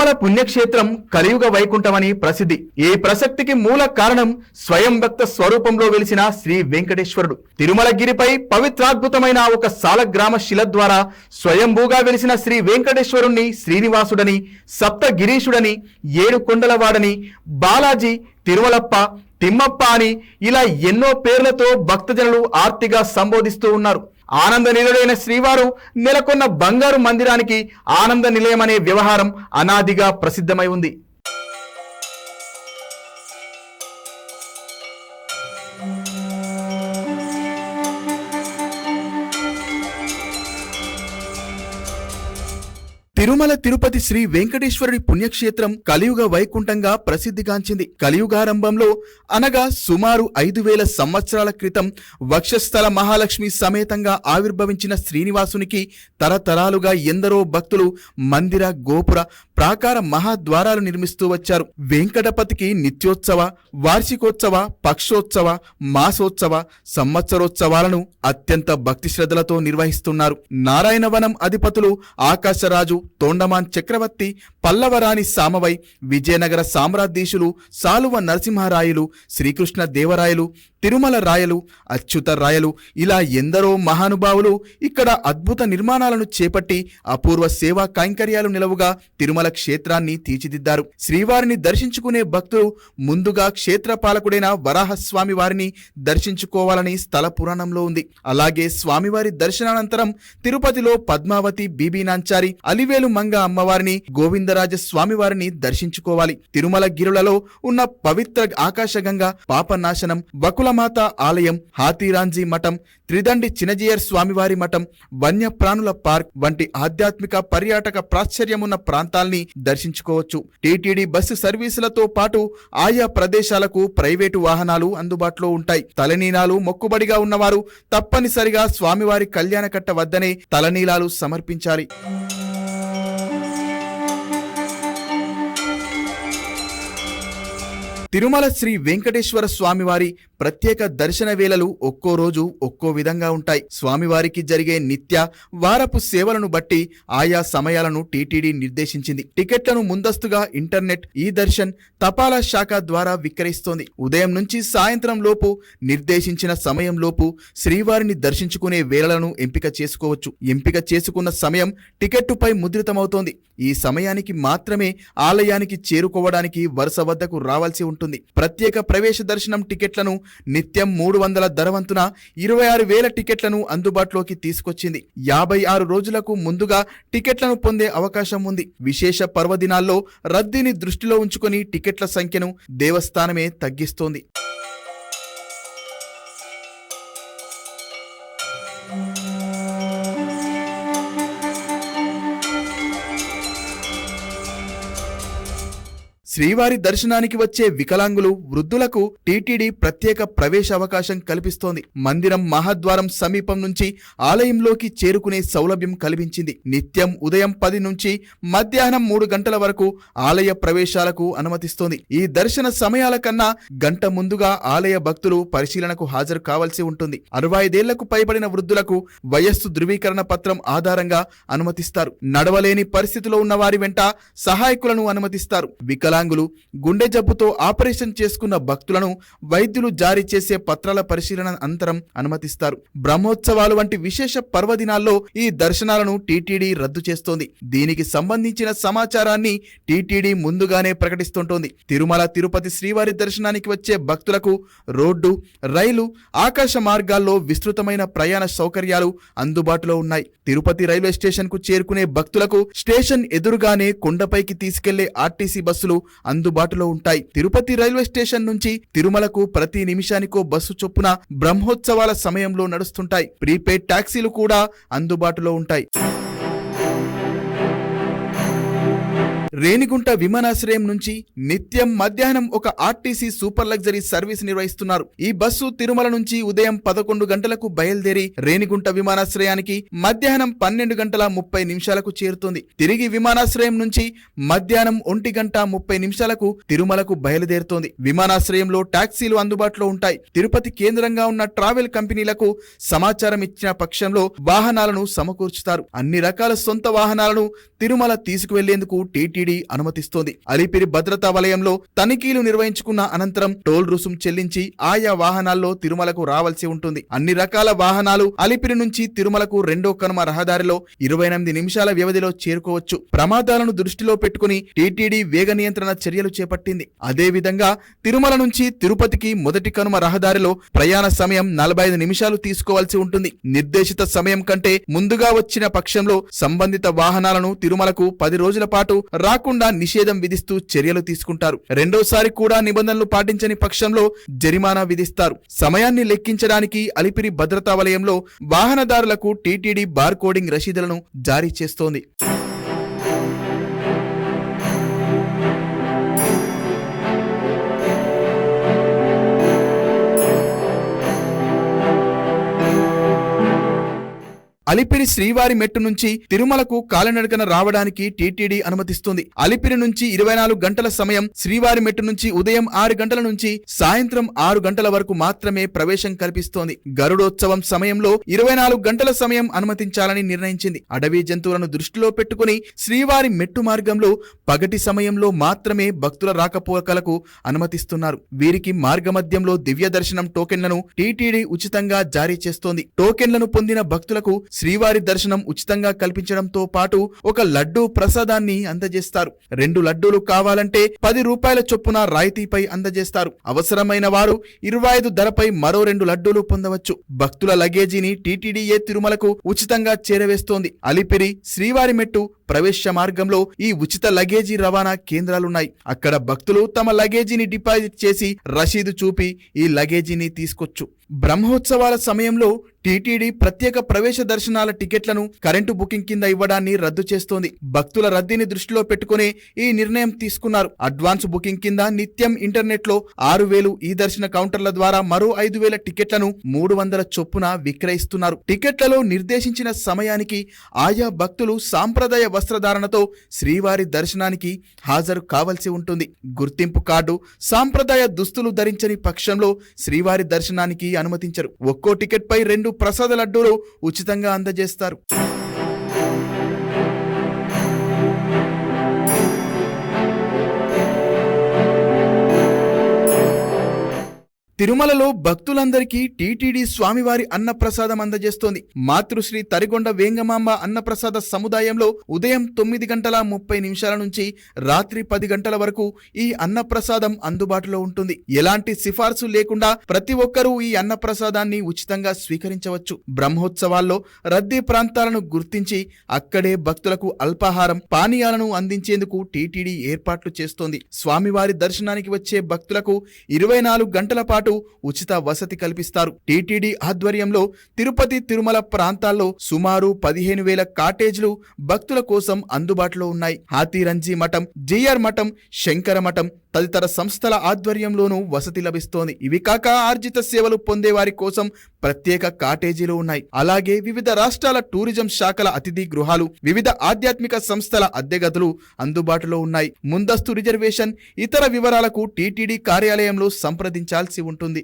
తిరుమల పుణ్యక్షేత్రం కలియుగ వైకుంఠమని ప్రసిద్ధి. ఈ ప్రసక్తికి మూల కారణం స్వయం భక్త స్వరూపంలో వెలిసిన శ్రీ వెంకటేశ్వరుడు. తిరుమలగిరిపై పవిత్రాద్భుతమైన ఒక సాలగ్రామ శిల ద్వారా స్వయంభూగా వెలిసిన శ్రీ వెంకటేశ్వరుణ్ణి శ్రీనివాసుడని, సప్తగిరీషుడని, ఏడు కొండలవాడని, బాలాజీ, తిరుమలప్ప, తిమ్మప్ప అని ఇలా ఎన్నో పేర్లతో భక్తజనులు ఆర్తిగా సంబోధిస్తూ ఉన్నారు. ఆనంద నిలయుడైన శ్రీవారు నెలకొన్న బంగారు మందిరానికి ఆనంద నిలయం అనే వ్యవహారం అనాదిగా ప్రసిద్ధమై ఉంది. తిరుమల తిరుపతి శ్రీ వెంకటేశ్వరుడి పుణ్యక్షేత్రం కలియుగ వైకుంఠంగా ప్రసిద్ధిగాంచింది. కలియుగారంభంలో అనగా సుమారు 5000 సంవత్సరాల క్రితం వక్షస్థల మహాలక్ష్మి సమేతంగా ఆవిర్భవించిన శ్రీనివాసునికి తరతరాలుగా ఎందరో భక్తులు మందిర, గోపుర, ప్రాకార మహాద్వారాలు నిర్మిస్తూ వచ్చారు. వెంకటపతికి నిత్యోత్సవ, వార్షికోత్సవ, పక్షోత్సవ, మాసోత్సవ, సంవత్సరోత్సవాలను అత్యంత భక్తి శ్రద్ధలతో నిర్వహిస్తున్నారు. నారాయణవనం అధిపతులు ఆకాశరాజు, తోండమాన్ చక్రవర్తి, పల్లవరాణి సామవై, విజయనగర సామ్రాజ్యధీశులు సాలువ నరసింహరాయలు, శ్రీకృష్ణ దేవరాయలు, తిరుమల రాయలు, అచ్యుత రాయలు ఇలా ఎందరో మహానుభావులు ఇక్కడ అద్భుత నిర్మాణాలను చేపట్టి అపూర్వ సేవా కైంకర్యాలు నిలవుగా తిరుమల క్షేత్రాన్ని తీర్చిదిద్దారు. శ్రీవారిని దర్శించుకునే భక్తులు ముందుగా క్షేత్రపాలకుడైన వరాహస్వామి వారిని దర్శించుకోవాలని స్థల పురాణంలో ఉంది. అలాగే స్వామివారి దర్శనానంతరం తిరుపతిలో పద్మావతి, బీబీ నాంచారి, అలివేలు మంగ అమ్మవారిని, గోవిందరాజ స్వామివారిని దర్శించుకోవాలి. తిరుమల గిరులలో ఉన్న పవిత్ర ఆకాశగంగా, పాపనాశనం, బకులమాత ఆలయం, హాతీరాంజీ మఠం, త్రిదండి చినజీయర్ స్వామివారి మఠం, వన్యప్రాణుల పార్క్ వంటి ఆధ్యాత్మిక పర్యాటక ప్రాచుర్యమున్న ప్రాంతాల్ని దర్శించుకోవచ్చు. టీటీడీ బస్సు సర్వీసులతో పాటు ఆయా ప్రదేశాలకు ప్రైవేటు వాహనాలు అందుబాటులో ఉంటాయి. తలనీలాలు మొక్కుబడిగా ఉన్నవారు తప్పనిసరిగా స్వామివారి కళ్యాణకట్ట వద్దనే తలనీలాలు సమర్పించాలి. తిరుమల శ్రీ వెంకటేశ్వర స్వామివారి ప్రత్యేక దర్శన వేళలు ఒక్కో రోజు ఒక్కో విధంగా ఉంటాయి. స్వామివారికి జరిగే నిత్య, వారపు సేవలను బట్టి ఆయా సమయాలను టీటీడీ నిర్దేశించింది. టికెట్లను ముందస్తుగా ఇంటర్నెట్, ఈ దర్శన్, తపాలా శాఖ ద్వారా విక్రయిస్తోంది. ఉదయం నుంచి సాయంత్రం లోపు నిర్దేశించిన సమయంలోపు శ్రీవారిని దర్శించుకునే వేళలను ఎంపిక చేసుకోవచ్చు. ఎంపిక చేసుకున్న సమయం టికెట్టుపై ముద్రితమవుతోంది. ఈ సమయానికి మాత్రమే ఆలయానికి చేరుకోవడానికి వరుస వద్దకు రావాల్సి ఉంటుంది. ప్రత్యేక ప్రవేశ దర్శనం టికెట్లను నిత్యం 300 ధరవంతున 26,000 టికెట్లను అందుబాటులోకి తీసుకొచ్చింది. 56 రోజులకు ముందుగా టికెట్లను పొందే అవకాశం ఉంది. విశేష పర్వదినాల్లో రద్దీని దృష్టిలో ఉంచుకొని టికెట్ల సంఖ్యను దేవస్థానమే తగ్గిస్తోంది. శ్రీవారి దర్శనానికి వచ్చే వికలాంగులు, వృద్ధులకు టీటీడీ ప్రత్యేక ప్రవేశ అవకాశం కల్పిస్తోంది. మందిరం మహాద్వారం సమీపం నుంచి ఆలయంలోకి చేరుకునే సౌలభ్యం కల్పించింది. నిత్యం ఉదయం 10 నుంచి మధ్యాహ్నం 3 గంటల వరకు ఆలయ ప్రవేశాలకు అనుమతిస్తోంది. ఈ దర్శన సమయాల కన్నా గంట ముందుగా ఆలయ భక్తులు పరిశీలనకు హాజరు కావాల్సి ఉంటుంది. 65 ఏళ్లకు పైబడిన వృద్ధులకు వయస్సు ధృవీకరణ పత్రం ఆధారంగా అనుమతిస్తారు. నడవలేని పరిస్థితిలో ఉన్న వారి వెంట సహాయకులను అనుమతిస్తారు. వికలాంగులు, గుండె జబ్బుతో ఆపరేషన్ చేసుకున్న భక్తులను వైద్యులు జారీ చేసే పత్రాల పరిశీలన అనంతరం అనుమతిస్తారు. బ్రహ్మోత్సవాలు వంటి విశేష పర్వదినాల్లో ఈ దర్శనాలను టీటీడీ రద్దు చేస్తోంది. దీనికి సంబంధించిన సమాచారాన్ని టీటీడీ ముందుగానే ప్రకటిస్తుంటోంది. తిరుమల తిరుపతి శ్రీవారి దర్శనానికి వచ్చే భక్తులకు రోడ్డు, రైలు, ఆకాశ మార్గాల్లో విస్తృతమైన ప్రయాణ సౌకర్యాలు అందుబాటులో ఉన్నాయి. తిరుపతి రైల్వే స్టేషన్ కు చేరుకునే భక్తులకు స్టేషన్ ఎదురుగానే కొండపైకి తీసుకెళ్లే ఆర్టీసీ బస్సులు అందుబాటులో ఉంటాయి. తిరుపతి రైల్వే స్టేషన్ నుంచి తిరుమలకు ప్రతి నిమిషానికో బస్సు చొప్పున బ్రహ్మోత్సవాల సమయంలో నడుస్తుంటాయి. ప్రీపెయిడ్ టాక్సీలు కూడా అందుబాటులో ఉంటాయి. రేణిగుంట విమానాశ్రయం నుంచి నిత్యం మధ్యాహ్నం ఒక ఆర్టీసీ సూపర్ లగ్జరీ సర్వీస్ నిర్వహిస్తున్నారు. ఈ బస్సు తిరుమల నుంచి ఉదయం 11 గంటలకు బయలుదేరి రేణిగుంట విమానాశ్రయానికి మధ్యాహ్నం 12:30 చేరుతుంది. తిరిగి విమానాశ్రయం నుంచి మధ్యాహ్నం 1:30 తిరుమలకు బయలుదేరుతోంది. విమానాశ్రయంలో టాక్సీలు అందుబాటులో ఉంటాయి. తిరుపతి కేంద్రంగా ఉన్న ట్రావెల్ కంపెనీలకు సమాచారం ఇచ్చిన పక్షంలో వాహనాలను సమకూర్చుతారు. అన్ని రకాల సొంత వాహనాలను తిరుమల తీసుకువెళ్లేందుకు టీటీడీ టీటీడీ అనుమతిస్తోంది. అలిపిరి భద్రతా వలయంలో తనిఖీలు నిర్వహించుకున్న అనంతరం టోల్ రుసుం చెల్లించి ఆయా వాహనాల్లో తిరుమలకు రావాల్సి ఉంటుంది. అన్ని రకాల వాహనాలు అలిపిరి నుంచి తిరుమలకు రెండో కనుమ రహదారిలో 28 నిమిషాల వ్యవధిలో చేరుకోవచ్చు. ప్రమాదాలను దృష్టిలో పెట్టుకుని టీటీడీ వేగ నియంత్రణ చర్యలు చేపట్టింది. అదేవిధంగా తిరుమల నుంచి తిరుపతికి మొదటి కనుమ రహదారిలో ప్రయాణ సమయం 45 నిమిషాలు తీసుకోవాల్సి ఉంటుంది. నిర్దేశిత సమయం కంటే ముందుగా వచ్చిన పక్షంలో సంబంధిత వాహనాలను తిరుమలకు 10 రోజుల పాటు రాకుండా నిషేధం విధిస్తూ చర్యలు తీసుకుంటారు. రెండోసారి కూడా నిబంధనలు పాటించని పక్షంలో జరిమానా విధిస్తారు. సమయాన్ని లెక్కించడానికి అలిపిరి భద్రతా వలయంలో వాహనదారులకు టీటీడీ బార్ కోడింగ్ రసీదులను జారీ చేస్తోంది. అలిపిరి శ్రీవారి మెట్టు నుంచి తిరుమలకు కాలినడకన రావడానికి టీటీడీ అనుమతిస్తుంది. అలిపిరి నుంచి 24 గంటల సమయం, శ్రీవారి మెట్టు నుంచి ఉదయం 6 గంటల నుంచి సాయంత్రం 6 గంటల వరకు మాత్రమే ప్రవేశం కల్పిస్తోంది. గరుడోత్సవం సమయంలో 24 గంటల సమయం అనుమతించాలని నిర్ణయించింది. అడవి జంతువులను దృష్టిలో పెట్టుకుని శ్రీవారి మెట్టు మార్గంలో పగటి సమయంలో మాత్రమే భక్తుల రాకపోకలకు అనుమతిస్తున్నారు. వీరికి మార్గమధ్యంలో దివ్య దర్శనం టోకెన్లను టీటీడీ ఉచితంగా జారీ చేస్తోంది. టోకెన్లను పొందిన భక్తులకు శ్రీవారి దర్శనం ఉచితంగా కల్పించడంతో పాటు ఒక లడ్డూ ప్రసాదాన్ని అందజేస్తారు. 2 లడ్డూలు కావాలంటే 10 రూపాయల చొప్పున రాయితీపై అందజేస్తారు. అవసరమైన వారు 25 ధరపై మరో 2 లడ్డూలు పొందవచ్చు. భక్తుల లగేజీని టీటీడీయే తిరుమలకు ఉచితంగా చేరవేస్తోంది. అలిపిరి శ్రీవారి మెట్టు ప్రవేశ మార్గంలో ఈ ఉచిత లగేజీ రవాణా కేంద్రాలున్నాయి. అక్కడ భక్తులు తమ లగేజీని డిపాజిట్ చేసి రసీదు చూపి ఈ లగేజీని తీసుకొచ్చు. బ్రహ్మోత్సవాల సమయంలో టీటీడీ ప్రత్యేక ప్రవేశ దర్శనాల టికెట్లను కరెంటు బుకింగ్ కింద ఇవ్వడాన్ని రద్దు చేస్తోంది. భక్తుల రద్దీని దృష్టిలో పెట్టుకునే ఈ నిర్ణయం తీసుకున్నారు. అడ్వాన్స్ బుకింగ్ కింద నిత్యం ఇంటర్నెట్ లో 6,000 ఈ దర్శన కౌంటర్ల ద్వారా మరో 5,000 టికెట్లను 300 చొప్పున విక్రయిస్తున్నారు. టికెట్లలో నిర్దేశించిన సమయానికి ఆయా భక్తులు సాంప్రదాయ వస్త్రధారణతో శ్రీవారి దర్శనానికి హాజరు కావాల్సి ఉంటుంది. గుర్తింపు కార్డు, సాంప్రదాయ దుస్తులు ధరించని పక్షంలో శ్రీవారి దర్శనానికి అనుమతించరు. ఒక్కో టికెట్ పై 2 ప్రసాద లడ్డూలు ఉచితంగా అందజేస్తారు. తిరుమలలో భక్తులందరికీ టీటీడీ స్వామివారి అన్నప్రసాదం అందజేస్తోంది. మాతృశ్రీ తరిగొండ వేంగమాంబ అన్నప్రసాద సముదాయంలో ఉదయం 9:30 నుంచి రాత్రి 10 గంటల వరకు ఈ అన్నప్రసాదం అందుబాటులో ఉంటుంది. ఎలాంటి సిఫార్సు లేకుండా ప్రతి ఒక్కరూ ఈ అన్నప్రసాదాన్ని ఉచితంగా స్వీకరించవచ్చు. బ్రహ్మోత్సవాల్లో రద్దీ ప్రాంతాలను గుర్తించి అక్కడే భక్తులకు అల్పాహారం, పానీయాలను అందించేందుకు టీటీడీ ఏర్పాట్లు చేస్తోంది. స్వామివారి దర్శనానికి వచ్చే భక్తులకు 24 గంటల పాటు ఉచిత వసతి కల్పిస్తారు. టీటీడీ ఆధ్వర్యంలో తిరుపతి, తిరుమల ప్రాంతాల్లో సుమారు 15,000 కాటేజ్లు భక్తుల కోసం అందుబాటులో ఉన్నాయి. హాతీరంజీ మఠం, జిఆర్ మఠం, శంకర మఠం తదితర సంస్థల ఆధ్వర్యంలోనూ వసతి లభిస్తోంది. ఇవి కాక ఆర్జిత సేవలు పొందేవారి కోసం ప్రత్యేక కాటేజీలు ఉన్నాయి. అలాగే వివిధ రాష్ట్రాల టూరిజం శాఖల అతిథి గృహాలు, వివిధ ఆధ్యాత్మిక సంస్థల అద్దె గదులు అందుబాటులో ఉన్నాయి. ముందస్తు రిజర్వేషన్, ఇతర వివరాలకు టీటీడీ కార్యాలయంలో సంప్రదించాల్సి ఉంటుంది.